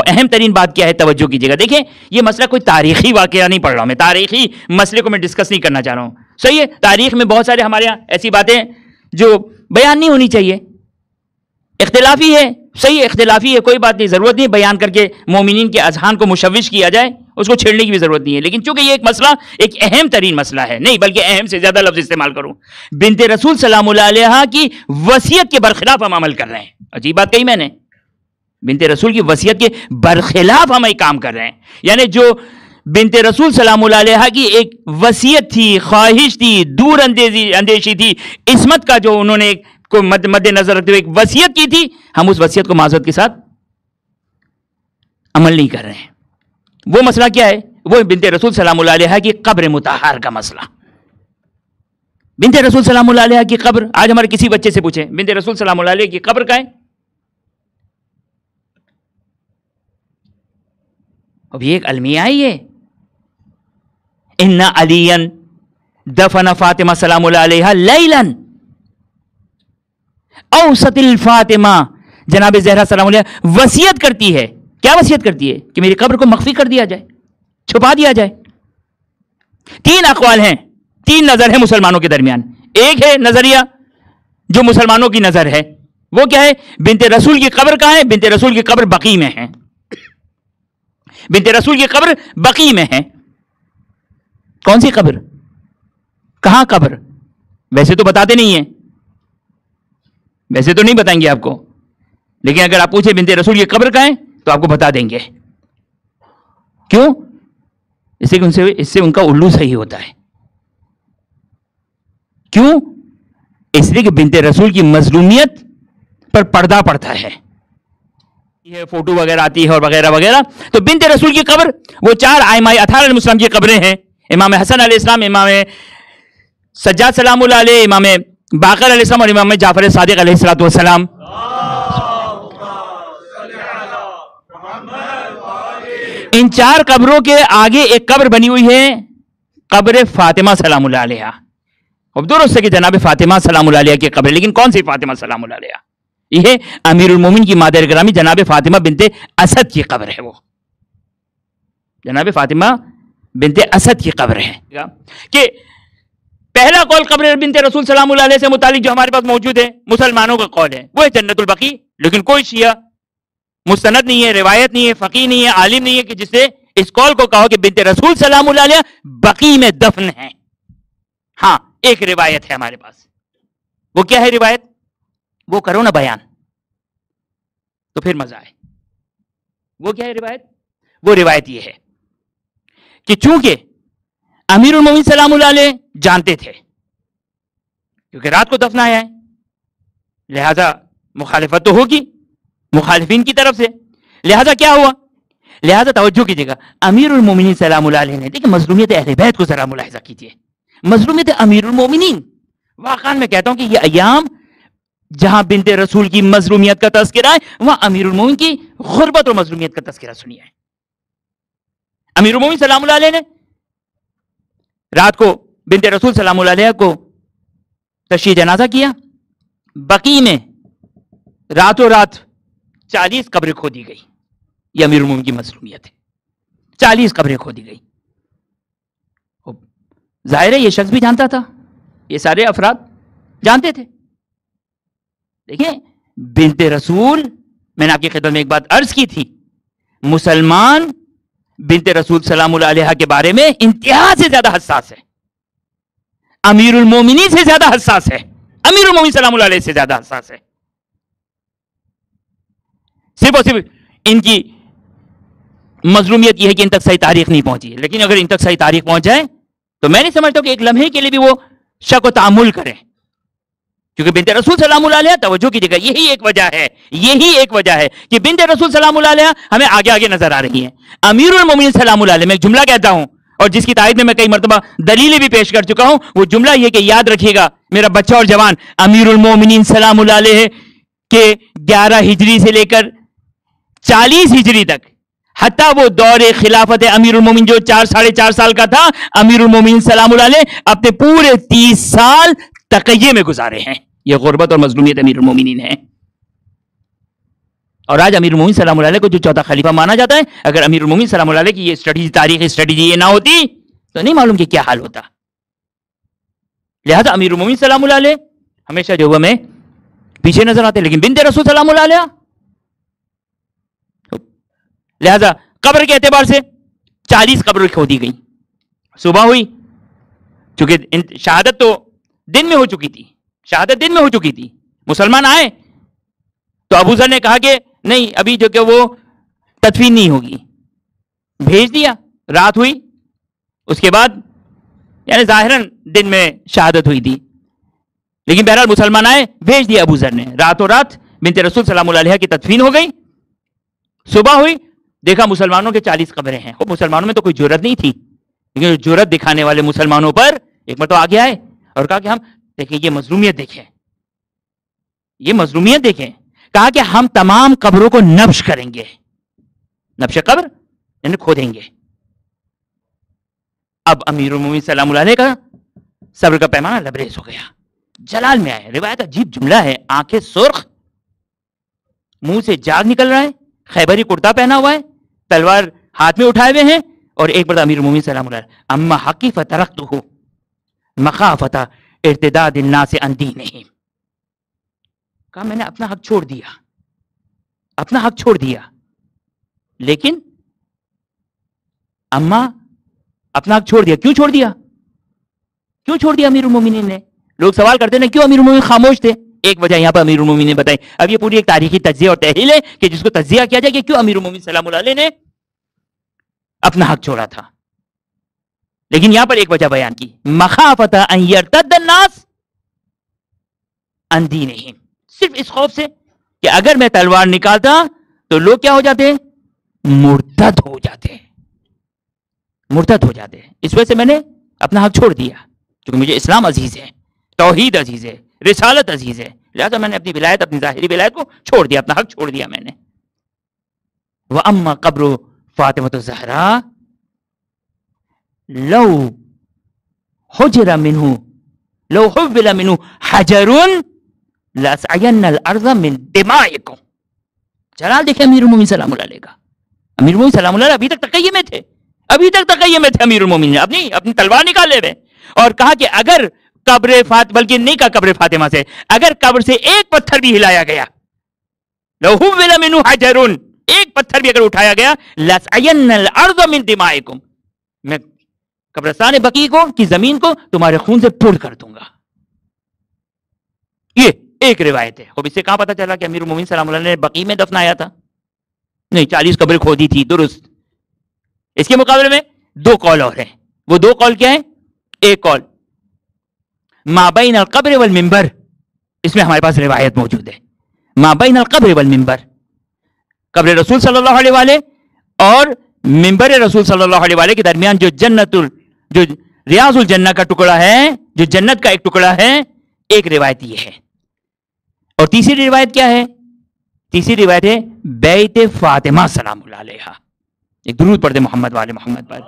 اہم ترین بات کیا ہے توجہ کیجیے گا. دیکھیں یہ مسئلہ کوئی تاریخی واقعہ نہیں پڑھ رہا ہوں میں, تاریخی مسئلے کو میں ڈسکس نہیں کرنا چاہ رہا ہوں. صحیح ہے, تاریخ میں بہت سارے ہمارے یہاں ایسی باتیں جو بیان نہیں ہونی چاہیے, اختلافی ہے, صحیح اختلافی ہے, کوئی بات نہیں, ضرورت نہیں بیان کر کے مومنین کے اذہان کو مشوش کیا جائے, اس کو چھیڑنے کی بھی ضرورت نہیں ہے. لیکن چونکہ یہ ایک مسئلہ ایک اہم ترین مسئلہ ہے, نہیں بلکہ اہم سے زیادہ لفظ استعمال کروں, بنت رسول سلام اللہ علیہ کی وصیت کے برخلاف ہم عمل کر رہے ہیں. عجیب بات کہی میں نے, بنت رسول کی وصیت کے برخلاف ہم ایک کام کر رہے ہیں. یعنی جو بنت رسول سلام اللہ علیہ کی ایک وصیت تھی, خواہش تھی, دور اندیشی تھی, عصمت کا جو انہوں نے کو مد نظر رکھتے ہوئے ایک وصیت کی تھی, ہم اس وصیت کو معذرت کے ساتھ عمل نہیں کر رہے ہیں. وہ مسئلہ کیا ہے؟ وہ بنت رسول سلام اللہ علیہ کی قبر مطہر کا مسئلہ. بنت رسول سلام اللہ علیہ کی قبر, آج ہمارے کسی بچے سے پوچھیں بنت رسول سلام اللہ علیہ کی قبر کہاں ہے؟ اب یہ ایک المیہ ہی ہے. ان علی دفن فاطمہ سلام اللہ علیہ لیلا اوسط الفاطمہ, جناب زہرا سلام علیہ وصیت کرتی ہے. کیا وصیت کرتی ہے؟ کہ میری قبر کو مخفی کر دیا جائے, چھپا دیا جائے. 3 اقوال ہیں, 3 نظر ہیں مسلمانوں کے درمیان. ایک ہے نظریہ جو مسلمانوں کی نظر ہے, وہ کیا ہے؟ بنت رسول کی قبر کہاں ہے؟ بنت رسول کی قبر بقیع میں ہے. بنت رسول کی قبر بقیع میں ہے. کون سی قبر؟ کہاں قبر؟ ویسے تو بتاتے نہیں ہیں, ویسے تو نہیں بتائیں گے آپ کو, لیکن اگر آپ پوچھیں بنت رسول کی قبر کہاں ہے تو آپ کو بتا دیں گے. کیوں؟ اس سے ان کا الو صحیح ہوتا ہے. کیوں؟ اس لیے کہ بنت رسول کی مظلومیت پر پردہ پڑتا ہے, یہ فوٹو وغیرہ آتی ہے اور وغیرہ وغیرہ. تو بنت رسول کی قبر وہ 4 ائمہ اطہار علیہ السلام کی قبریں ہیں, امام حسن علیہ السلام, امام سجاد سلام اللہ علیہ, امام باقر علیہ السلام اور امام جعفر صادق علیہ السلام. ان 4 قبروں کے آگے ایک قبر بنی ہوئی ہے, قبر فاطمہ سلام اللہ علیہ. اب درست ہے کہ جناب فاطمہ سلام اللہ علیہ کی قبر, لیکن کون سی فاطمہ سلام اللہ علیہ؟ یہ امیر المومنین کی مادر گرامی جناب فاطمہ بنت اسد کی قبر ہے. وہ جناب فاطمہ بنت اسد کی قبر ہے. کہ پہلا قول قبر بنت رسول سلام اللہ علیہ سے متعلق جو ہمارے پاس موجود ہے, مسلمانوں کا قول ہے, وہ ہے جنت البقیع. لیکن کوئی شیعہ مستند نہیں ہے, روایت نہیں ہے, فقیہ نہیں ہے, عالم نہیں ہے کہ جس سے اس قول کو کہو کہ بنت رسول سلام اللہ علیہ بقیع میں دفن ہے. ہاں ایک روایت ہے ہمارے پاس. وہ کیا ہے روایت؟ وہ کرو نا بیان تو پھر مزہ آئے. وہ کیا ہے روایت؟ وہ روایت یہ ہے کہ چونکہ امیر المومنین سلام اللہ علیہ جانتے تھے کیونکہ رات کو دفنایا ہے, لہذا مخالفت تو ہوگی مخالفین کی طرف سے. لہذا کیا ہوا؟ لہذا توجہ کیجیے گا, امیر المومنین سلام اللہ علیہ نے, دیکھیں مظلومیت اہل بیت کو ذرا ملاحظہ کیجیے, مظلومیت امیر المومنین. واقعا میں کہتا ہوں کہ یہ ایام جہاں بنت رسول کی مظلومیت کا تذکرہ ہے, وہاں امیر المومنین کی غربت اور مظلومیت کا تذکرہ سنیا ہے. امیر المومنین سلام اللہ علیہ نے رات کو بنت رسول سلام اللہ علیہ کو تشییع جنازہ کیا. بقیع میں راتوں رات 40 قبریں کھودی گئی. یہ امیر المومنین کی مظلومیت ہے, 40 قبریں کھودی گئی. ظاہر ہے یہ شخص بھی جانتا تھا, یہ سارے افراد جانتے تھے. دیکھیں بنت رسول, میں نے آپ کی خدمت میں ایک بات عرض کی تھی, مسلمان بنت رسول سلام اللہ علیہ کے بارے میں انتہا سے زیادہ حساس ہے, امیر المومنین سے زیادہ حساس ہے, امیر المومنین سلام اللہ علیہ سے زیادہ حساس ہے. صرف اور صرف ان کی مظلومیت یہ ہے کہ ان تک صحیح تاریخ نہیں پہنچی ہے. لیکن اگر ان تک صحیح تاریخ پہنچ جائے تو میں نہیں سمجھتا کہ ایک لمحے کے لیے بھی وہ شک و تعامل کریں, کیونکہ بنت رسول سلام اللہ علیہ, توجہ کیجیے گا, یہی ایک وجہ ہے, یہی ایک وجہ ہے کہ بنت رسول سلام اللہ علیہ ہمیں آگے آگے نظر آ رہی ہیں. امیر المومنین سلام اللہ علیہ, میں ایک جملہ کہتا ہوں اور جس کی تائید میں کئی مرتبہ دلیلیں بھی پیش کر چکا ہوں. وہ جملہ یہ کہ یاد رکھیے گا میرا بچہ اور جوان, امیر المومنین سلام اللہ علیہ کے 11 ہجری سے لے کر 40 ہجری تک, حتیٰ وہ دور خلافت امیر المومنین جو 4.5 سال کا تھا, امیر المومنین سلام اللہ علیہ اپنے پورے 30 سال تقیے میں گزارے ہیں. یہ غربت اور مظلومیت امیر المومنین ہے. اور آج امیر المومنین سلام اللہ علیہ کو جو چوتھا خلیفہ مانا جاتا ہے، اگر امیر المومنین سلام اللہ علیہ کی یہ اسٹریٹجی، تاریخی اسٹریٹجی یہ نہ ہوتی تو نہیں معلوم کہ کیا حال ہوتا. لہذا امیر المومنین سلام اللہ علیہ ہمیشہ جو ہمیں پیچھے نظر آتے، لیکن بنت رسول سلام اللہ علیہ، لہذا قبر کے اعتبار سے 40 قبریں کھودی گئی. صبح ہوئی، چونکہ شہادت تو دن میں ہو چکی تھی، شہادت دن میں ہو چکی تھی. مسلمان آئے تو ابو ذر نے کہا کہ نہیں، ابھی جو کہ وہ تدفین نہیں ہوگی، بھیج دیا. رات ہوئی، اس کے بعد یعنی ظاہراً دن میں شہادت ہوئی تھی، لیکن بہرحال مسلمان آئے، بھیج دیا ابو ذر نے. راتوں رات بنت رسول سلام اللہ علیہ کی تدفین ہو گئی. صبح ہوئی، دیکھا مسلمانوں کے 40 قبریں ہیں. مسلمانوں میں تو کوئی جرت نہیں تھی، لیکن جرت دکھانے والے مسلمانوں پر ایک مرتبہ آگے آئے اور کہا کہ ہم دیکھیں، یہ مظلومیت دیکھیں، یہ مظلومیت دیکھیں. کہا کہ ہم تمام قبروں کو نبش کریں گے، نبش قبر یعنی کھودیں گے. اب امیر المومنین سلام اللہ علیہ کا صبر کا پیمانہ لبریز ہو گیا. جلال میں آئے، روایت عجیب جملہ ہے، آنکھیں سرخ، منہ سے جاگ نکل رہا ہے، خیبری کرتا پہنا ہوا ہے، تلوار ہاتھ میں اٹھائے ہوئے ہیں، اور ایک بار امیر المومنین سلام اللہ علیہ اما حقی فترکتہ مخافۃ ارتداد الناس عن دینہم، کہا میں نے اپنا حق چھوڑ دیا، اپنا حق چھوڑ دیا. لیکن اما اپنا حق چھوڑ دیا، کیوں چھوڑ دیا؟ کیوں چھوڑ دیا امیر المومنین نے؟ لوگ سوال کرتے ہیں کیوں امیر المومنین خاموش تھے. ایک وجہ یہاں پر امیر المومنین نے بتائی. اب یہ پوری ایک تاریخی تجزیہ اور تحلیل ہے کہ جس کو تجزیہ کیا جائے کہ کیوں امیر المومنین سلام اللہ علیہ نے اپنا حق چھوڑا تھا. لیکن یہاں پر ایک وجہ بیان کی، مخافۃ ان یرتد الناس عن دینہم، صرف اس خوف سے کہ اگر میں تلوار نکالتا تو لوگ کیا ہو جاتے ہیں؟ مرتد ہو جاتے ہیں، مرتد ہو جاتے ہیں. اس وجہ سے میں نے اپنا حق چھوڑ دیا، کیونکہ مجھے اسلام عزیز ہے، توحید عزیز ہے، رسالت عزیز ہے. لہذا میں نے اپنی ولایت، اپنی ظاہری ولایت کو چھوڑ دیا، اپنا حق چھوڑ دیا میں نے. وَأَمَّا قَبْرُ فاطمۃ الزہراء لو حجر منہ لو حبل منہ حجر لأسعین الارض من دمائکم. جلال دیکھیں امیر المومنین سلام اللہ علیہ کا. امیر المومنین سلام اللہ علیہ ابھی تک تقیہ میں تھے، ابھی تک تقیہ میں تھے امیر المومنین نے اپنی تلوار نکالے ہوئے، اور کہا کہ اگر قبر بلکہ نہیں کہا قبر فاطمہ سے، اگر قبر سے ایک پتھر بھی ہلایا گیا، لو حبل منہ حجر، ایک پتھر بھی اگر اٹھایا گیا، لأسعین الارض من دمائکم، میں قبرستان بقیع کو کی زمین کو تمہارے خون سے پھوڑ کر دوں گا. یہ ایک روایت ہے. اب اس سے کہاں پتا چلا کہ امیر المومنین سلام اللہ نے بقیع میں دفنایا تھا؟ نہیں، 40 قبریں کھودی تھی، درست. اس کے مقابلے میں 2 قول اور ہیں. وہ 2 قول کیا ہیں؟ ایک قول ما بین القبر والمنبر، اس میں ہمارے پاس روایت موجود ہے. ما بین القبر والمنبر، قبر رسول صلی اللہ علیہ وآلہ اور منبر رسول صلی اللہ علیہ وآلہ کے درمیان جو ریاض الجنہ کا ٹکڑا ہے، جو جنت کا ایک ٹکڑا ہے، ایک روایت یہ ہے. اور تیسری روایت کیا ہے؟ تیسری روایت ہے بیت فاطمہ سلام اللہ علیہ. ایک درود پڑھ دے محمد والے محمد پر.